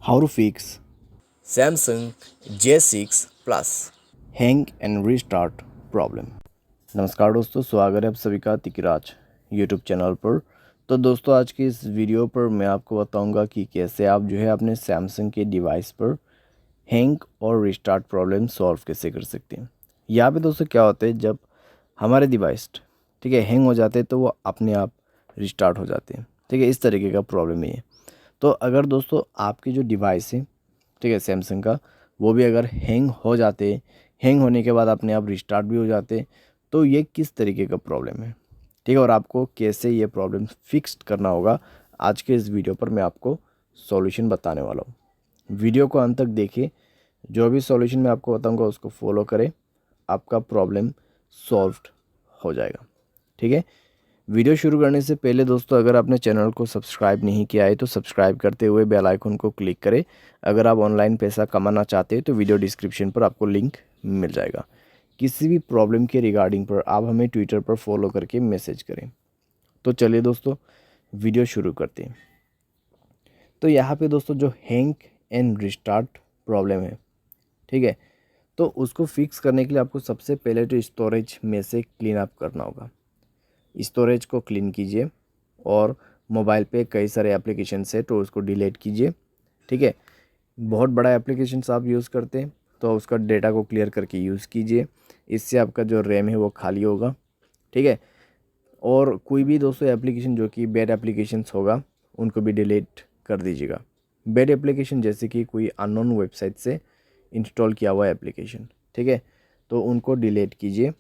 How to fix Samsung J6 Plus। Hang and restart problem. नमस्कार दोस्तों, स्वागत है आप सभी का तिकराज यूट्यूब चैनल पर। तो दोस्तों, आज की इस वीडियो पर मैं आपको बताऊंगा कि कैसे आप जो है अपने सैमसंग के डिवाइस पर हैंग और रीस्टार्ट प्रॉब्लम सॉल्व कैसे कर सकते हैं। यहाँ पे दोस्तों क्या होता है, जब हमारे डिवाइस ठीक है हैंग हो जाते हैं तो वो अपने आप रिस्टार्ट हो जाते हैं। ठीक है, इस तरीके का प्रॉब्लम है ये। तो अगर दोस्तों आपकी जो डिवाइस है, ठीक है सैमसंग का, वो भी अगर हैंग हो जाते, हैंग होने के बाद अपने आप रिस्टार्ट भी हो जाते, तो ये किस तरीके का प्रॉब्लम है, ठीक है, और आपको कैसे ये प्रॉब्लम फिक्स करना होगा, आज के इस वीडियो पर मैं आपको सॉल्यूशन बताने वाला हूँ। वीडियो को अंत तक देखिए, जो भी सॉल्यूशन मैं आपको बताऊँगा उसको फॉलो करें, आपका प्रॉब्लम सॉल्व हो जाएगा। ठीक है, वीडियो शुरू करने से पहले दोस्तों, अगर आपने चैनल को सब्सक्राइब नहीं किया है तो सब्सक्राइब करते हुए बेल आइकन को क्लिक करें। अगर आप ऑनलाइन पैसा कमाना चाहते हैं तो वीडियो डिस्क्रिप्शन पर आपको लिंक मिल जाएगा। किसी भी प्रॉब्लम के रिगार्डिंग पर आप हमें ट्विटर पर फॉलो करके मैसेज करें। तो चलिए दोस्तों, वीडियो शुरू करते हैं। तो यहाँ पे दोस्तों जो हैंग एंड रिस्टार्ट प्रॉब्लम है, ठीक है, तो उसको फिक्स करने के लिए आपको सबसे पहले तो स्टोरेज में से क्लीन अप करना होगा। स्टोरेज को क्लीन कीजिए और मोबाइल पे कई सारे एप्लीकेशंस है तो उसको डिलीट कीजिए। ठीक है, बहुत बड़ा एप्लीकेशंस आप यूज़ करते हैं तो उसका डेटा को क्लियर करके यूज़ कीजिए, इससे आपका जो रैम है वो खाली होगा। ठीक है, और कोई भी दोस्तों एप्लीकेशन जो कि बैड एप्लीकेशंस होगा उनको भी डिलीट कर दीजिएगा। बैड एप्लीकेशन जैसे कि कोई अननोन वेबसाइट से इंस्टॉल किया हुआ एप्लीकेशन, ठीक है, तो उनको डिलीट कीजिए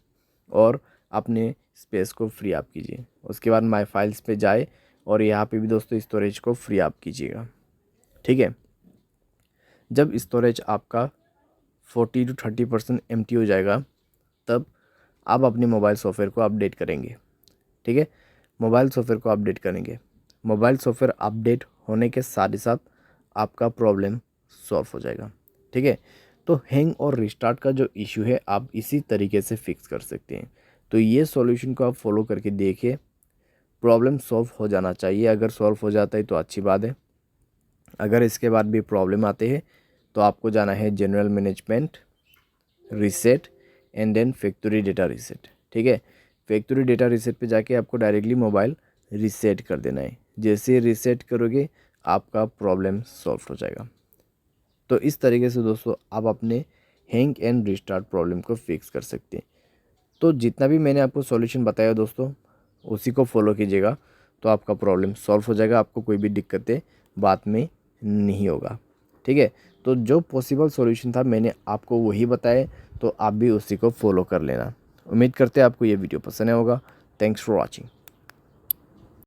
और अपने स्पेस को फ्री अप कीजिए। उसके बाद माय फाइल्स पे जाए और यहाँ पे भी दोस्तों स्टोरेज को फ्री अप कीजिएगा। ठीक है, जब स्टोरेज आपका 40 to 30% एम्प्टी हो जाएगा, तब आप अपने मोबाइल सॉफ्टवेयर को अपडेट करेंगे। ठीक है, मोबाइल सॉफ्टवेयर को अपडेट करेंगे। मोबाइल सॉफ्टवेयर अपडेट होने के साथ ही साथ आपका प्रॉब्लम सॉल्व हो जाएगा। ठीक है, तो हैंग और रिस्टार्ट का जो इशू है आप इसी तरीके से फिक्स कर सकते हैं। तो ये सॉल्यूशन को आप फॉलो करके देखिए, प्रॉब्लम सॉल्व हो जाना चाहिए। अगर सॉल्व हो जाता है तो अच्छी बात है। अगर इसके बाद भी प्रॉब्लम आते हैं तो आपको जाना है general management, reset and then factory data reset. ठीक है, फैक्ट्री डेटा रीसेट पे जाके आपको डायरेक्टली मोबाइल रीसेट कर देना है। जैसे रीसेट करोगे आपका प्रॉब्लम सॉल्व हो जाएगा। तो इस तरीके से दोस्तों आप अपने हैंग एंड रिस्टार्ट प्रॉब्लम को फिक्स कर सकते हैं। तो जितना भी मैंने आपको सॉल्यूशन बताया दोस्तों, उसी को फॉलो कीजिएगा तो आपका प्रॉब्लम सॉल्व हो जाएगा। आपको कोई भी दिक्कतें बाद में नहीं होगा। ठीक है, तो जो पॉसिबल सॉल्यूशन था मैंने आपको वही बताया, तो आप भी उसी को फॉलो कर लेना। उम्मीद करते हैं आपको ये वीडियो पसंद आया होगा। Thanks for watching.